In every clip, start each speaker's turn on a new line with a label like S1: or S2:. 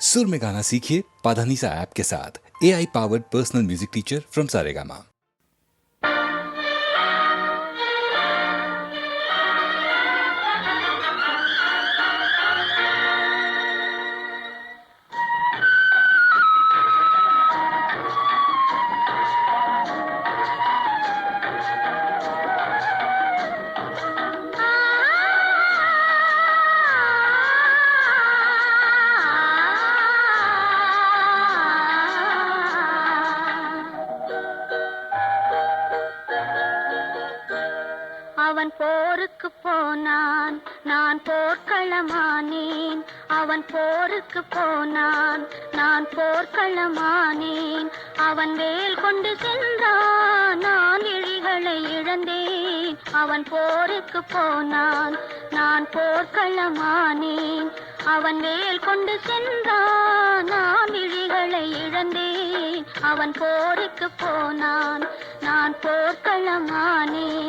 S1: सुर में गाना सीखिए पाधानीसा ऐप के साथ। AI powered personal music teacher from Saregama.
S2: அவன் போருக்கு போனான், நான் போர்க்களமானேன். அவன் போருக்கு போனான், நான் போர்க்களமானேன். அவன் வேல் கொண்டு சென்றான், நான் விழிகளை இழந்தேன். அவன் போருக்கு போனான், நான் போர்க்களமானேன். அவன் வேல் கொண்டு சென்றான், நான் விழிகளை இழந்தேன். அவன் போருக்கு போனான், நான் போர்க்களமானேன்.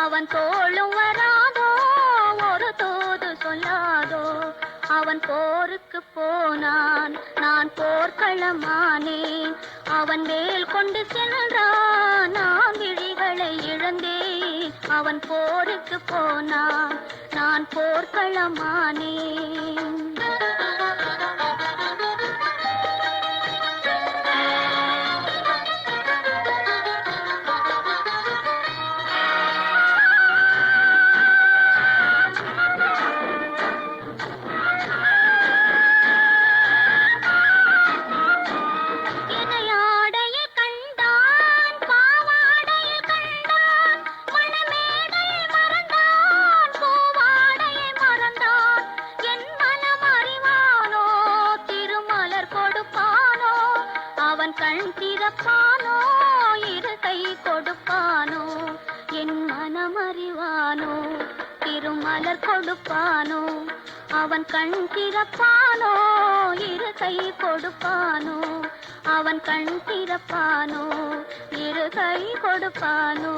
S2: அவன் தோளும் வராதோ, ஒரு தூது சொல்லாதோ. அவன் போருக்கு போனான், நான் போர்க்களமானேன். அவன் வேல் கொண்டு சென்றான், நான் விழிகளை இழந்தேன். அவன் போருக்கு போனான், நான் போர்க்களமானேன். கண் திறப்பானோ, இரு கை கொடுப்பானோ, என் மனம் அறிவானோ, திருமலர் கொடுப்பானோ. அவன் கண் திறப்பானோ, இரு கை கொடுப்பானோ. அவன் கண் திறப்பானோ, இரு கை கொடுப்பானோ.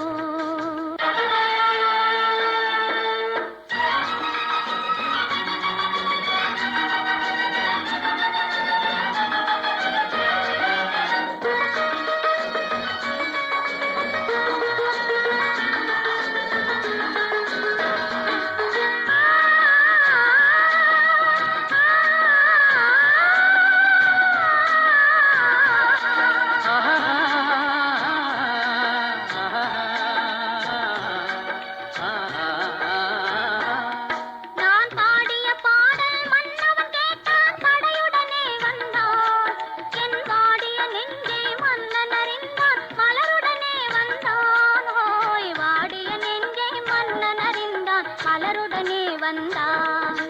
S2: மலருடனே வந்தான்.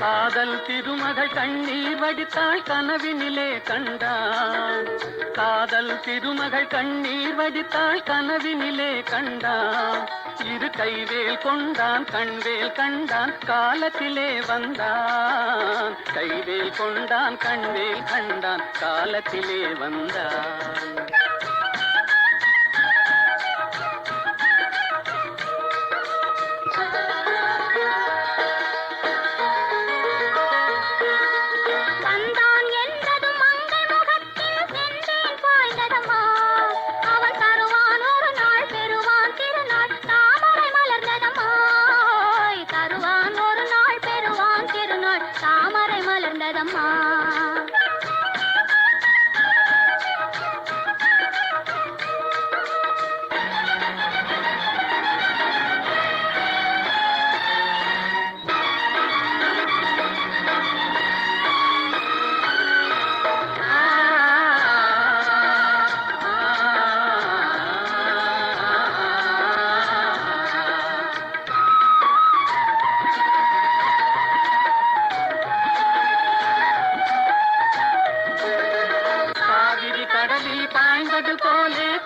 S3: காதல் திருமகள் கண்ணீர் வடித்தாள், கனவினிலே கண்டான். காதல் திருமகள் கண்ணீர் வடித்தாள், கனவினிலே கண்டான். இரு கைவேல் கொண்டான், கண்வேல் கண்டான், காலத்திலே வந்தான். கைவேல் கொண்டான், கண்வேல் கண்டான், காலத்திலே வந்தான்.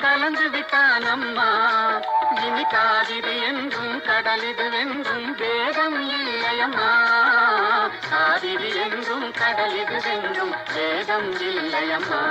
S3: கலந்து விட்டான் அம்மா. இனி காவிரி என்றும் கடலிது வென்றும் வேதம் இல்லையம்மா. காவிரி என்றும் கடலிது வென்றும் வேதம் இல்லையம்மா.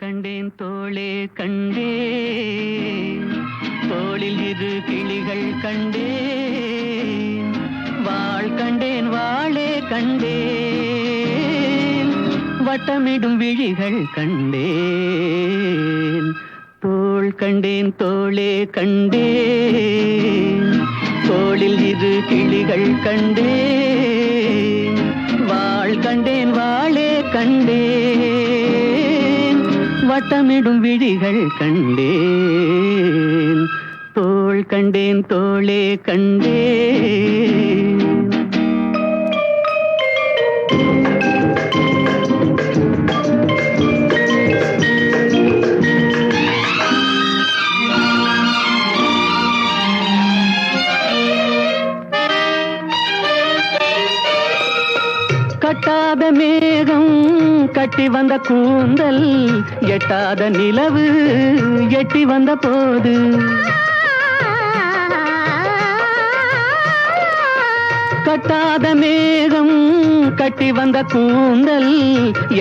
S3: கண்டேன் தோளே கண்டேன், தோளில் இரு கிளிகள் கண்டேன், வாள் கண்டேன் வாளே கண்டேன், வட்டமிடும் விழிகள் கண்டேன். தோள் கண்டேன் தோளே கண்டேன், தோளில் இரு கிளிகள் கண்டேன், வாள் கண்டேன் வாளே கண்டேன், வட்டமிடும் விழிகள் கண்டேன். தோள் கண்டேன் தோளே கண்டேன். கட்டாத மேகம் கட்டி வந்த கூந்தல், எட்டாத நிலவு எட்டி வந்த போது, கட்டாத மேகம் கட்டி வந்த கூந்தல்,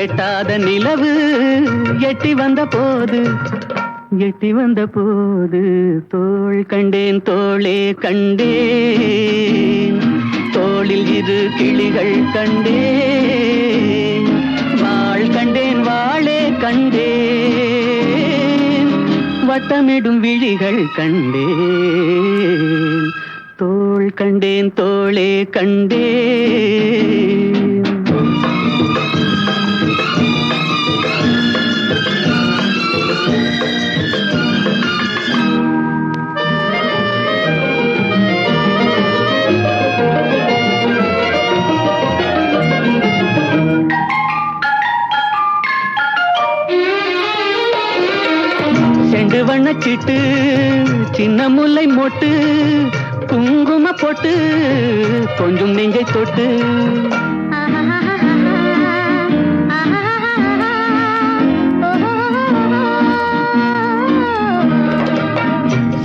S3: எட்டாத நிலவு எட்டி வந்த போது, எட்டி வந்த போது, தோள் கண்டேன் தோளே கண்டேன், தோளில் இரு கிளிகள் கண்டேன், வாள் கண்டேன் வாளே கண்டேன், வட்டமிடும் விழிகள் கண்டேன். தோள் கண்டேன் தோளே கண்டேன். செண்டு வண்ணச்சிட்டு சின்ன முல்லை மொட்டு, குங்கும போட்டு கொஞ்சம் நெஞ்சை தொட்டு,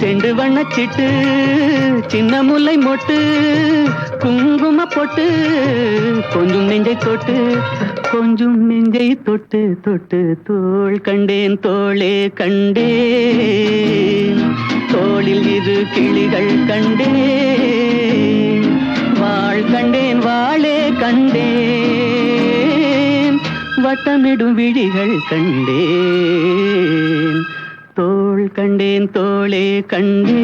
S3: செண்டு வண்ணச்சிட்டு சின்ன முல்லை மொட்டு, குங்கும போட்டு கொஞ்சம் நெஞ்சை தொட்டு, கொஞ்சம் நெஞ்சை தொட்டு தொட்டு, தோள் கண்டேன் தோளே கண்டேன், தோளில் இரு கிளிகள் கண்டேன், வாள் கண்டேன் வாளே கண்டேன், வட்டமிடும் விழிகள் கண்டேன். தோள் கண்டேன் தோளே கண்டேன்.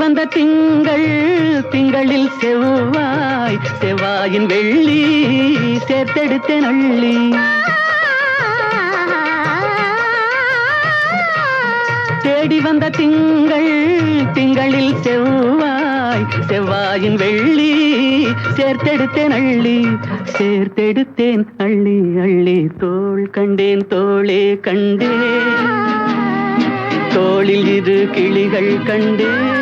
S3: வந்த திங்கள் திங்களில் செவ்வாய், செவ்வாயின் வெள்ளி சேர்த்தெடுத்த நள்ளி, தேடி வந்த திங்கள் திங்களில் செவ்வாய், செவ்வாயின் வெள்ளி சேர்த்தெடுத்தேன் அள்ளி, சேர்த்தெடுத்தேன் அள்ளி அள்ளி. தோள் கண்டேன் தோளே கண்டேன், தோளில் இரு கிளிகள் கண்டேன்,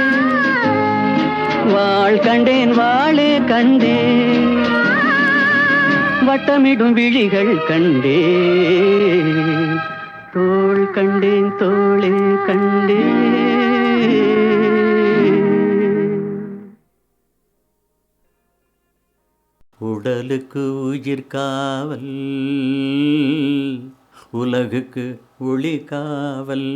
S3: வாள் கண்டேன் வாளே கண்டேன், வட்டமிடும் விழிகள் கண்டேன். தோள் கண்டேன் தோளே கண்டேன்.
S4: உடலுக்கு உயிர் காவல், உலகுக்கு ஒளி காவல்,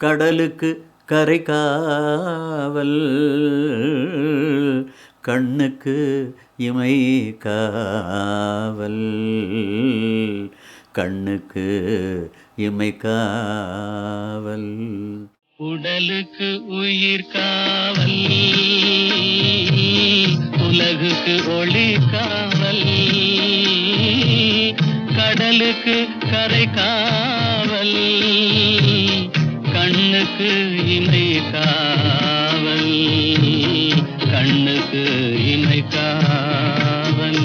S4: கடலுக்கு கரை காவல், கண்ணுக்கு இமை காவல், கண்ணுக்கு இமை காவல்.
S3: உடலுக்கு உயிர் காவல், ஒளி காவல் கடலுக்கு கரை காவல் கண்ணுக்கு இமை காவல் கண்ணுக்கு இமை காவல்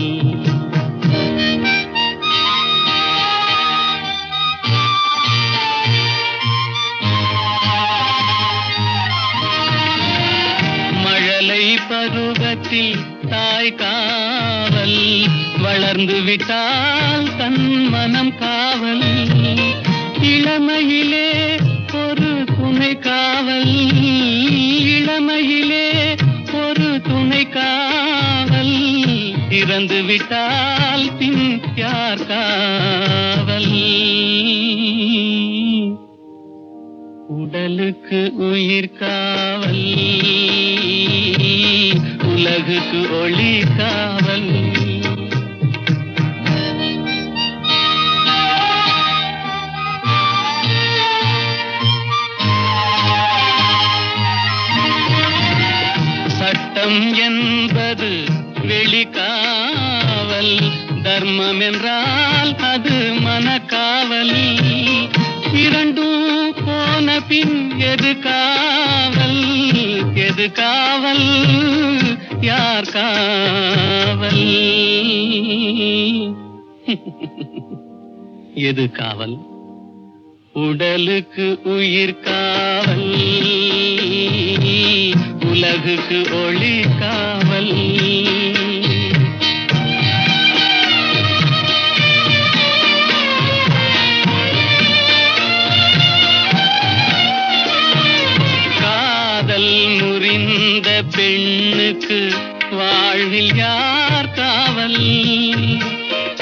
S3: பருவத்தில் தாய் காவல் வளர்ந்து விட்டால் தன் மனம் காவல் இளமையிலே ஒரு துணை காவல் இளமையிலே ஒரு துணை காவல் இறந்து விட்டால் பின் யார் காவல் உடலுக்கு உயிர் காவல் உலகுக்கு ஒளி காவல் சட்டம் என்பது வெளிக்காவல் தர்மம் என்றால் அது மனக்காவல் இரண்டும் போன பின் எது காவல் எது காவல் யார் காவல் எது காவல் உடலுக்கு உயிர் காவல் உலகுக்கு ஒளி காவல் முறிந்த பெண்ணுக்கு வாழ்வில் யார் காவல்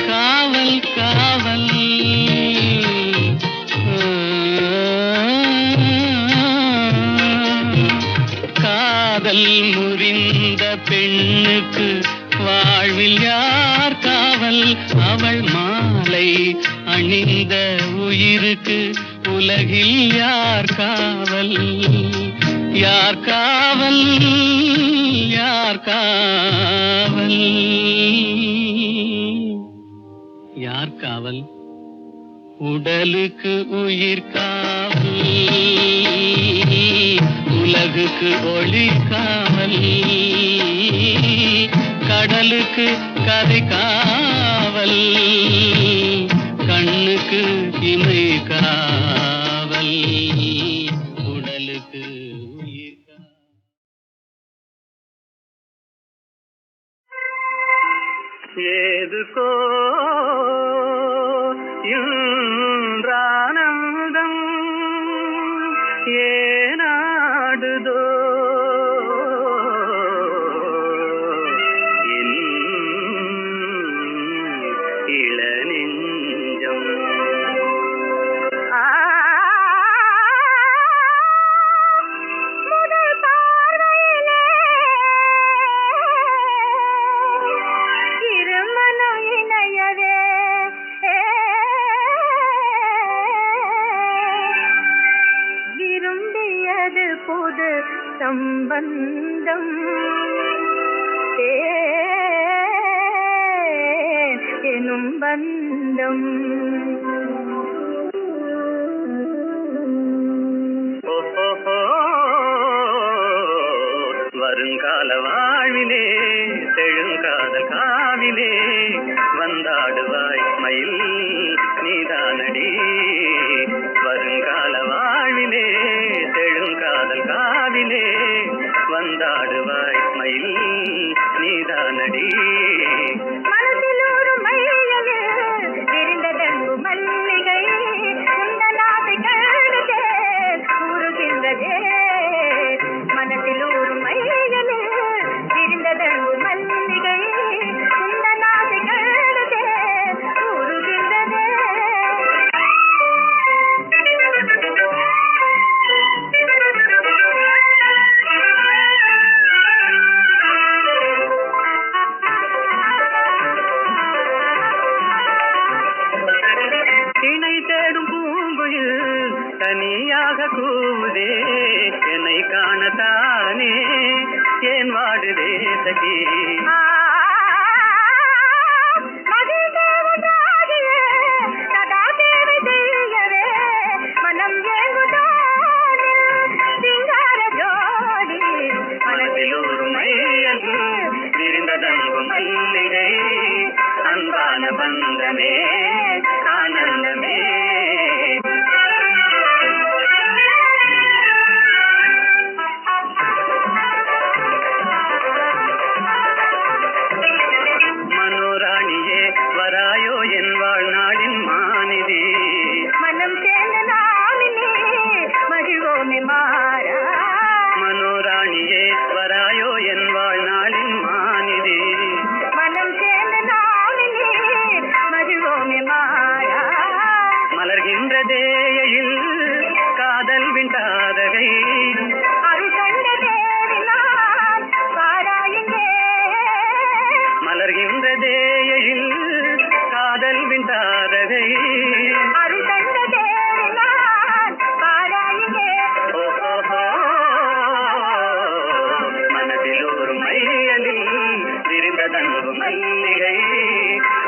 S3: காவல் காவல் காதல் முறிந்த பெண்ணுக்கு வாழ்வில் யார் காவல் அவள் மாலை அணிந்த உயிருக்கு உலகில் யார் காவல் யார் காவல் யார் காவல் யார் காவல் உடலுக்கு உயிர் காவல் உலகுக்கு ஒளி காவல் கடலுக்கு கரை காவல் கண்ணுக்கு இமை காவல் உடலுக்கு ஏதுக்கோ இன்றானந்தம் ஏனாடுதோ என் இளநெஞ்சம்
S2: புது சம்பந்தம் எனும் பந்தம் வருங்கால வாழ்விலே செழுங்காதல் காவிலே வந்தாடுவாய் மயில் நீதானடி வருங்கால வாழ்விலே செழுங்காதல் காவிலே வந்தாடுவாய் மயில் நீதானடி மனதில் ஒரு மையலே தெரிந்ததன்பு மல்லிகை உந்தனாதை கழுதே கூறுகின்றதே மனதில் ஒரு மையலே தெரிந்ததன்பு மல்லிகை உந்தனாதை கழுதே கூறுகின்றதே தனியாக கூவுதே என்னை காணத்தானே ஏன் வாடுதே சகி விரிந்ததங்கும் மல்லிகை அன்பான பந்தமே ஆனந்தமே. மனோராணியே வராயோ என் வாழ்நாளின் மாநிதி
S3: மனம் சேர்ந்த நாளிலே மகிழ்வோமே மாறா.
S2: மனோராணியே வராயோ என் வாழ்நாளின் மாநிதி
S3: மனம் சேர்ந்த நாளிலே மகிழ்வோமே மாறா.
S2: மலர்கின்றதேயில் காதல் விண்டாதகை
S3: அருள் கண்ட தேவினால் பாராயுங்கே.
S2: மலர்கின்றதேயில் காதல் விண்டாதகை
S3: அருள் கண்ட தேவினால் பாராயுங்கே.
S2: மனதில் ஒரு மையலில் விரிந்ததங்கும் மல்லிகை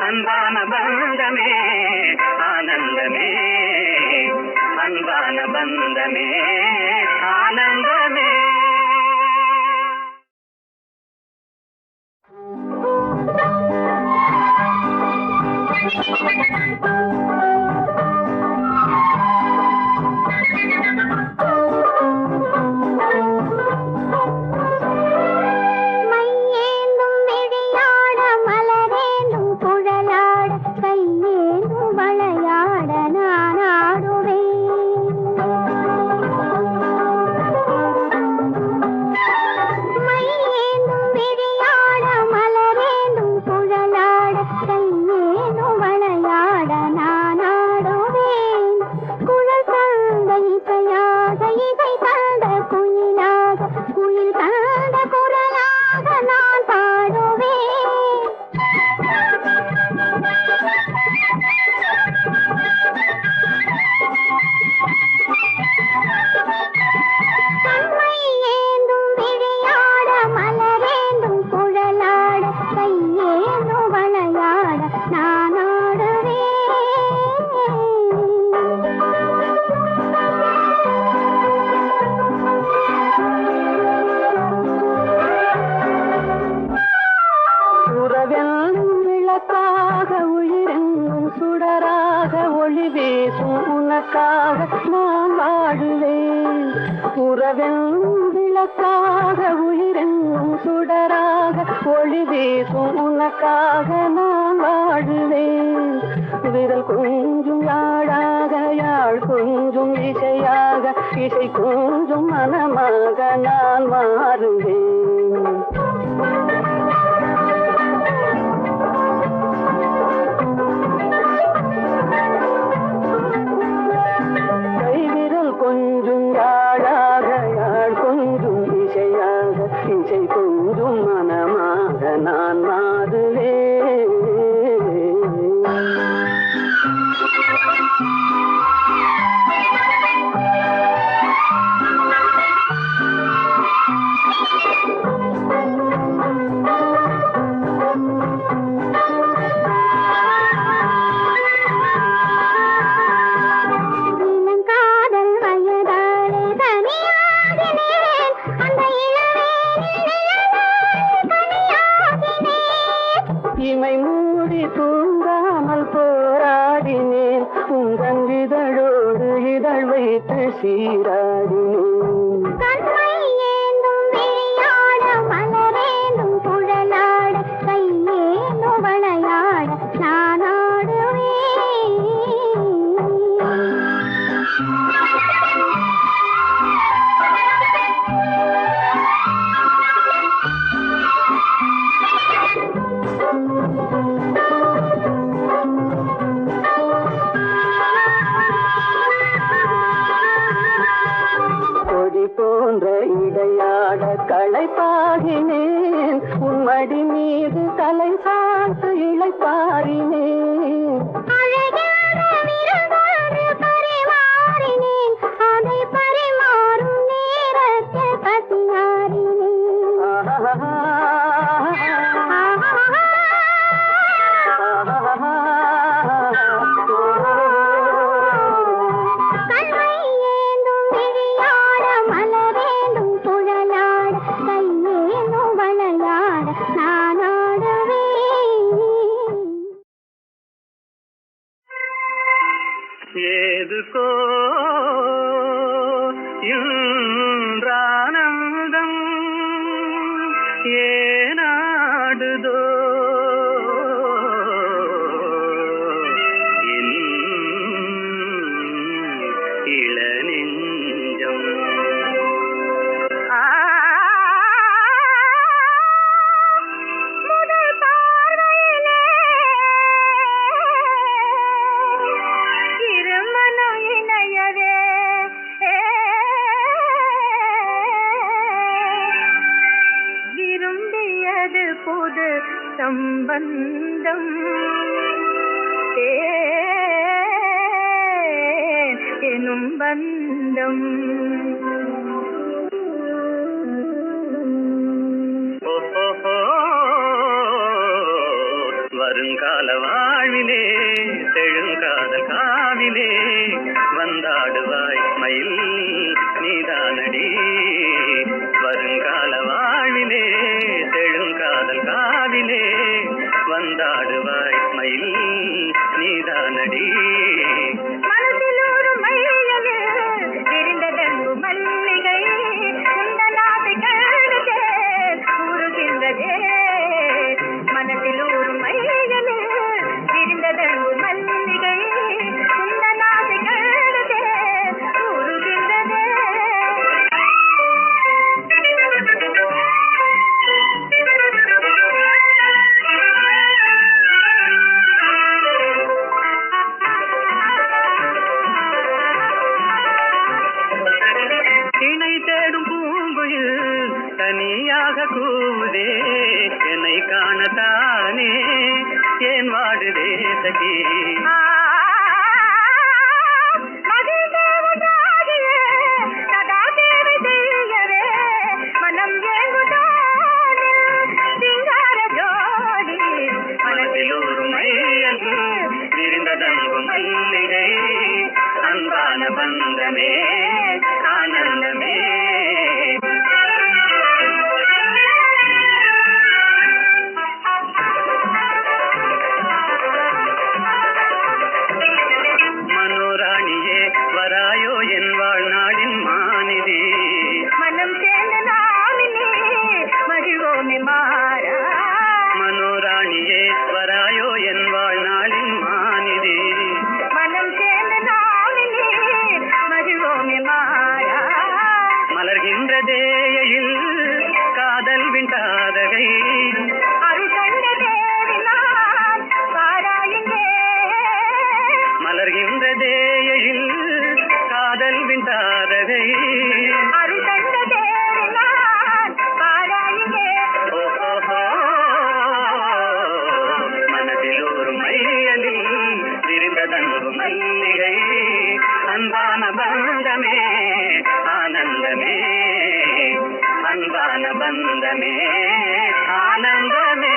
S2: அன்பான பந்தமே ஆனந்தமே அன்பான பந்தமே ஆனந்தமே.
S5: மையேந்தும் விழியாட மலரேந்தும் குழலாட கையேந்தும் வளையாட நான் ஆடுவேன். மையேந்தும் விழியாட மலரேந்தும் குழலாட கையேந்தும் வளையாட நான் ஆடுவேன். குழல் தந்த இசையாக இசை தந்த குயிலாக குயில் தந்த குரலாக நான் பாடுவேன். கண்மை ஏந்தும் விழியாட மலரேந்தும் குழலாட கையேந்தும் வளையாட நான் ஆடுவேன்.
S3: உறவெல்லும் விளக்காக உயிரெங்கும் சுடராக ஒளி வீசும் உனக்காக நான் வாழுவேன். உறவெல்லும் விளக்காக உயிரெங்கும் சுடராக ஒளி வீசும் உனக்காக நான் வாழுவேன். விரல் கொஞ்சும் யாழாக யாழ் கொஞ்சும் இசையாக இசை கொஞ்சும் மனமாக நான் மாறுவேன். கைவிரல் கொஞ்சும் யாழாக யாழ் கொஞ்சும் இசையாக இசை கொஞ்சும் மனமாக நான் மாறுவேன்.
S5: இளங்காதல் வயதாலே தனியாகினேன். அந்த இளவேனில் தனியாகினேன்.
S3: இமை மூடி தூங்காமல் போராடினேன். உங்கள் இதழோடு இதழ் வைத்து சீராடினேன்.
S5: கண்மை ஏந்தும் விழியாட மலரேந்தும் குழலாட கையேந்தும் வளையாட நான் ஆடுவேன்.
S3: கொடி போன்ற இடையாட களைப்பாகினேன். உன்மடி மீது தலை சாய்த்து இளைப்பாரினேன்.
S5: அழகான விருந்தொன்று பரிமாறினேன். அதை பரிமாறும் நேரத்தில் பசியாறினேன்.
S3: ஆஹா
S5: மலரேந்தும் குழலாட கையேந்தும் வளையாட
S2: எதுக்கோ இன்றானந்தம் ஏனாடுதோ என் இளநெஞ்சம்.
S5: முதல் பார்வையிலே இருமனம் இணையவே விரும்பியது புது சம்பந்தம் எனும் பந்தம்.
S2: ஓஹோ வருங்கால வாழ்விலே செழுங்காதல் காவிலே வந்தாடுவாய் மயில் நீதானடி. வருங்கால வாழ்விலே செழுங்காதல் காவிலே வந்தாடுவாய் மயில் நீதானடி.
S5: மனதில் ஒரு மையலே விரிந்ததெங்கு மல்லிகை குண்டலாசை கழுதே கூறுகின்றதே. மனதில் ஒரு மையலே விரிந்ததெங்கு மல்லிகை குண்டலாசை கழுதே கூறுகின்றதே.
S2: இணை தேடும் பூங்குயில் தனியாக கூவுதே என்னை காணத்தானே ஏன் வாடுதே சகி. மனதில் ஒரு மையல் விரிந்ததங்கும் மல்லிகை அன்பான பந்தமே ஆனந்தமே. மனோராணியே வராயோ என் வாழ்நாளின் மாநிதி.
S5: மனம் சேர்ந்த நாளிலே மகிழ்வோமே மாறா.
S2: மனோராணியே வராயோ என் வாழ்நாளின் மாநிதி.
S5: மனம் சேர்ந்த நாளிலே மகிழ்வோமே மாறா.
S2: மலர்கின்றதேயில் காதல் விண்டாதகை
S5: அருள் கண்ட தேவினான் பாராயுங்கே.
S2: மலர்கின்றதேயில் காதல் விண்டாதகை
S5: அருள் கண்ட தேவினான் பாராயுங்கே.
S2: ஓஹோ மனதில் ஒரு மையலில் விரிந்ததங்கு மல்லிகை அன்பான பந்தமே ஆனந்தமே. அன்பான பந்தமே ஆனந்தமே.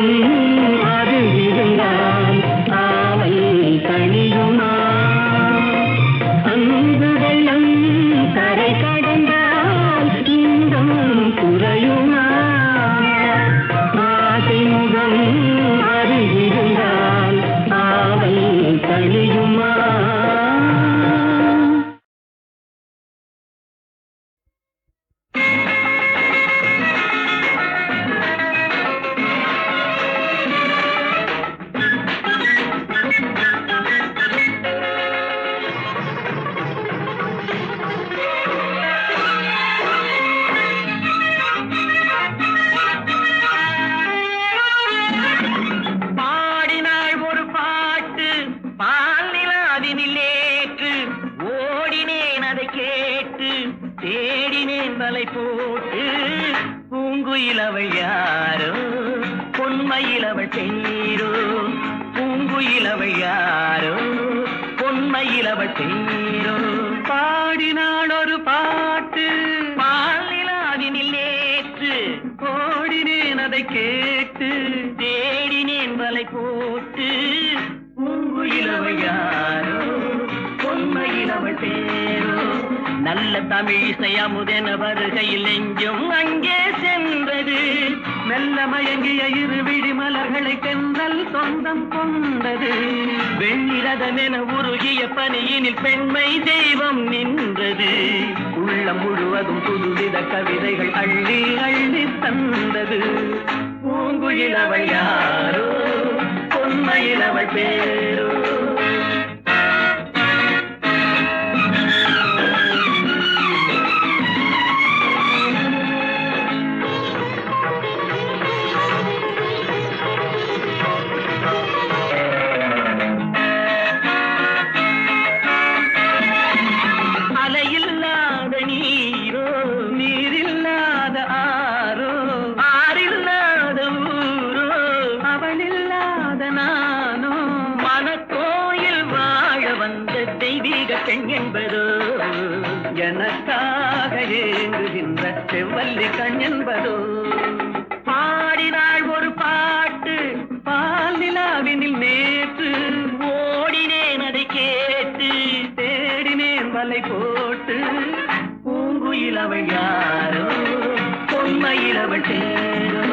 S3: முகம் அது இருந்தால் ஆவல் தனியுமா அன்பு வெள்ளம் கரை கடந்தால் இன்பம் குறையுமா ஆசை முகம் அது இருந்தால் ஆவல் தனியுமா
S2: தேடினேன் வலை போட்டு பூங்குயிலவள் யாரோ பொன்மையிலவள் தேரோ பூங்குயிலவள் யாரோ பொன்மையிலவள் தேரோ பாடினாள் ஒரு பாட்டு பாலிலாவினில் நேற்று ஓடினேன் அதை கேட்டு தேடினேன் வலை போட்டு பூங்குயிலவள் யாரோ பொன்மையிலவள் தேரோ நல்ல தமிழ் இசையமுதென வருகையில் நெஞ்சும் அங்கே சென்றது மெல்ல மயங்கிய இரு விழி மலர்களை தென்றல் சொந்தம் கொண்டது வெண்ணிரதமென உருகிய பனியினில் பெண்மை தெய்வம் நின்றது உள்ளம் முழுவதும் புதுவித கவிதைகள் அள்ளி அள்ளி தந்தது பூங்குயிலவள் யாரோ பொன்மையிலவள் பேரோ எனக்காக ஏங்குகின்ற செவ்வல்லி கண் என்பதோ பாடினாள் ஒரு பாட்டு பால் நிலாவினில் நேற்று ஓடினேன் அதை கேட்டு தேடினேன் வலை போட்டு பூங்குயிலவள் யாரோ பொன்மையிலவள் தேரோ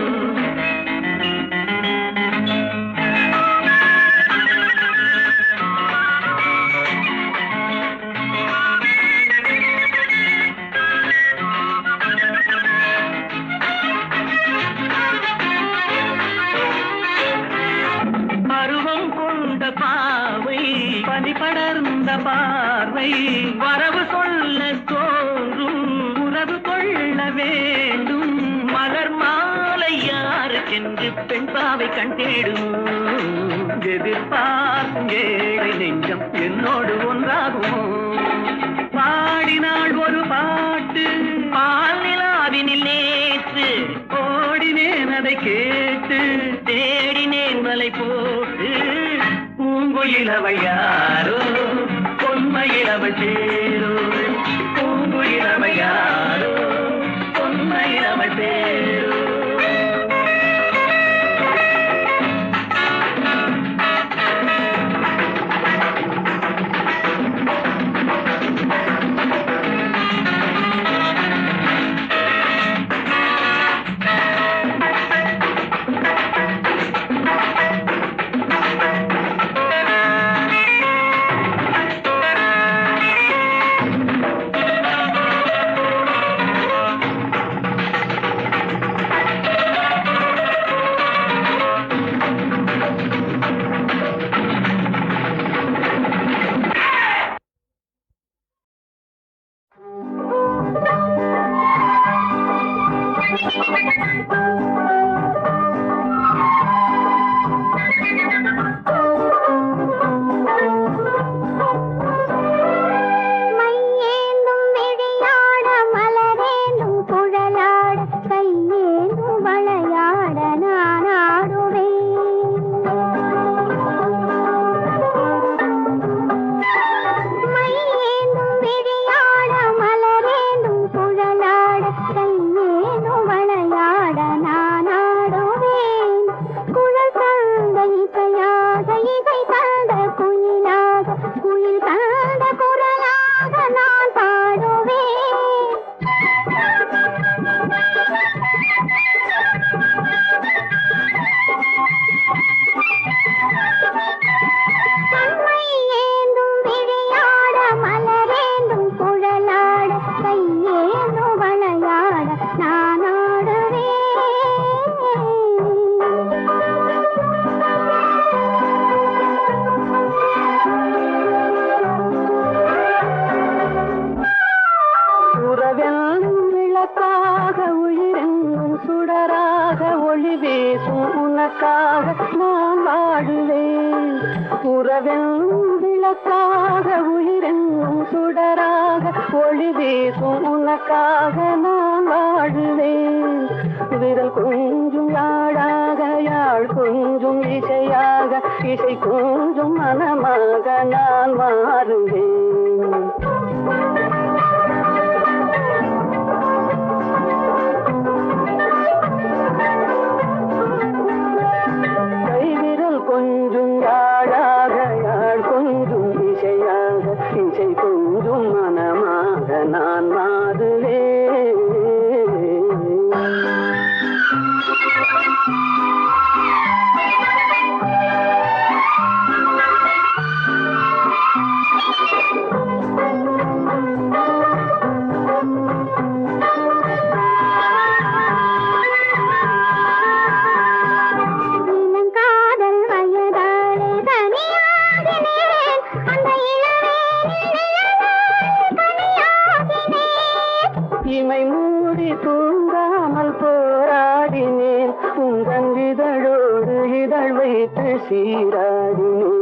S2: படர்ந்த பார்வை வரவு சொல்ல தோன்றும் உறவு கொள்ள வேண்டும் மலர் மாலை யாருக்கென்று பெண் பாவை கண் தேடும் எதிர்பார்க்கும் ஏழை நெஞ்சம் என்னோடு ஒன்றாகும் பாடினாள் ஒரு பாட்டு பால் நிலாவினில் நேற்று ஓடினேன் அதை கேட்டு தேடினேன் வலை போட்டு பூங்குயிலவள் யாரோ பொன்மையிலவள் தேரோ பூங்குயிலவள் யாரோ பொன்மையிலவள் தேரோ
S3: உனக்காக நான் வாழுவேன். உறவென்னும் விளக்காக உயிரென்னும் சுடராக ஒளி வீசும் உனக்காக நான் வாழுவேன். விரல் கொஞ்சும் யாழாக யாழ் கொஞ்சும் இசையாக இசை கொஞ்சும் மனமாக நான் மாறுவேன். கைவிரல் கொஞ்சும் யாழாக யாழ் கொஞ்சும் இசையாக இசை கொஞ்சும் மனமாக நான் மாறுவேன். இமை மூடி தூங்காமல் போராடினேன். உங்கள் இதழோடு இதழ் வைத்து சீராடினேன்.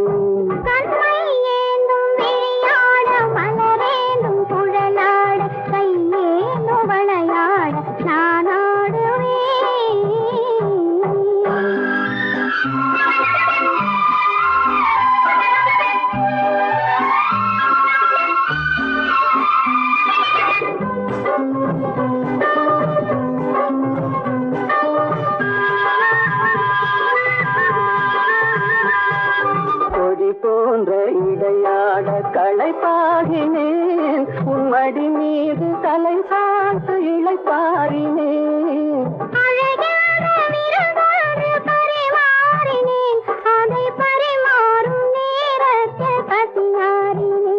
S3: போன்ற இடையாட களைப்பாகினேன். உன்மடி மீது தலை சாய்த்து இளைப்பாரினேன். அதை பரிமாறும் நேரத்தில் பசியாரினேன்.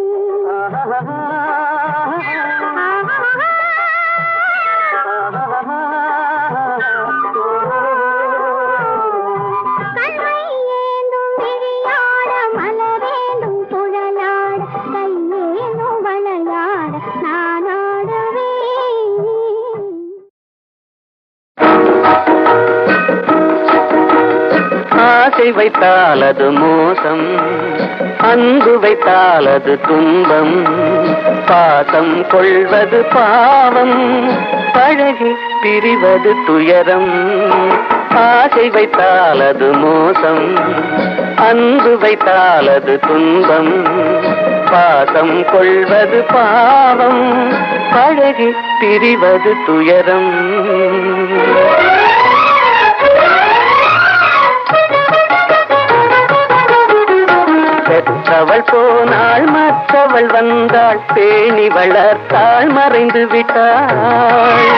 S2: ஆசை வைத்தால் அது மோசம், அன்பு வைத்தால் அது துன்பம், பாசம் கொள்வது பாவம், பழகி பிரிவது துயரம். ஆசை வைத்தால் அது மோசம், அன்பு வைத்தால் அது துன்பம், பாசம் கொள்வது பாவம், பழகி பிரிவது துயரம். பெற்றவள் போனாள் மற்றவள் வந்தாள், பேணி வளர்த்தாள் மறைந்து விட்டாள்.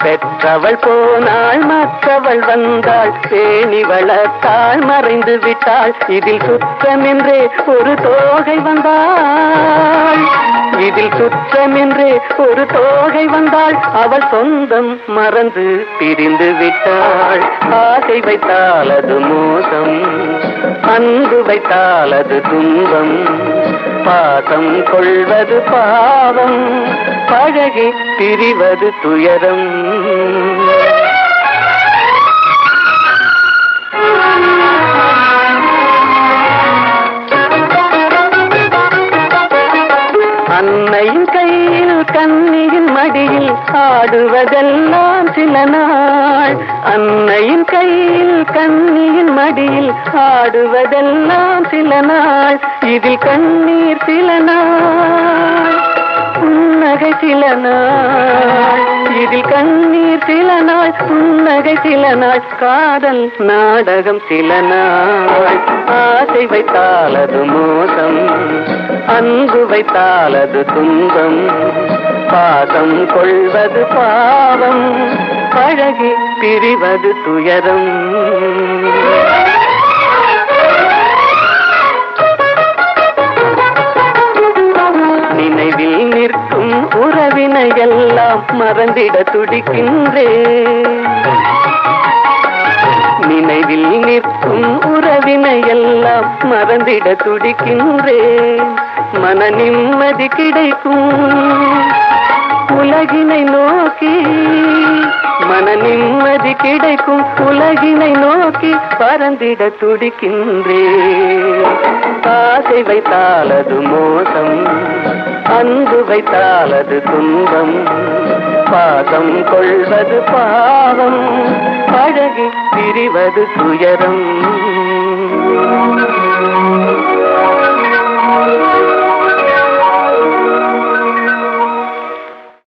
S2: பெற்றவள் போனாள் மற்றவள் வந்தாள், பேணி வளர்த்தாள் மறைந்து விட்டாள். இதில் சுற்றமென்றே ஒரு தோகை வந்தாள், இதில் சுற்றமென்றே ஒரு தோகை வந்தாள். அவள் சொந்தம் மறந்து பிரிந்து விட்டாள். ஆசை வைத்தால் அது மோசம், அன்பு வைத்தால் அது துன்பம், பாசம் கொள்வது பாவம், பழகி பிரிவது துயரம். அன்னையின் கையில் கண்ணியின் மடியில் ஆடுவதெல்லாம் சில நாள். அன்னையின் கையில் கண்ணியின் மடியில் ஆடுவதெல்லாம் சில நாள். இதில் கண்ணீர் சில நாள், புன்னகை சில நாள். இதில் கண்ணீர் சில நாள், புன்னகை சில நாள், காதல் நாடகம் சில நாள். ஆசை வைத்தால் அது மோசம், அன்பு வைத்தால் அது துன்பம், பாசம் கொள்வது பாவம், பழகி பிரிவது துயரம். நினைவில் நிற்கும் உறவினையெல்லாம் மறந்திட துடிக்கின்றேன். நினைவில் நிற்கும் உறவினையெல்லாம் மறந்திட துடிக்கின்றேன். மன நிம்மதி கிடைக்கும் உலகினை நோக்கி
S3: மன நிம்மதி கிடைக்கும் உலகினை நோக்கி பறந்திட துடிக்கின்றேன். ஆசை வைத்தால் அது மோசம், அன்பு வைத்தால் அது துன்பம், பாசம் கொள்வது பாவம், பழகி பிரிவது துயரம்.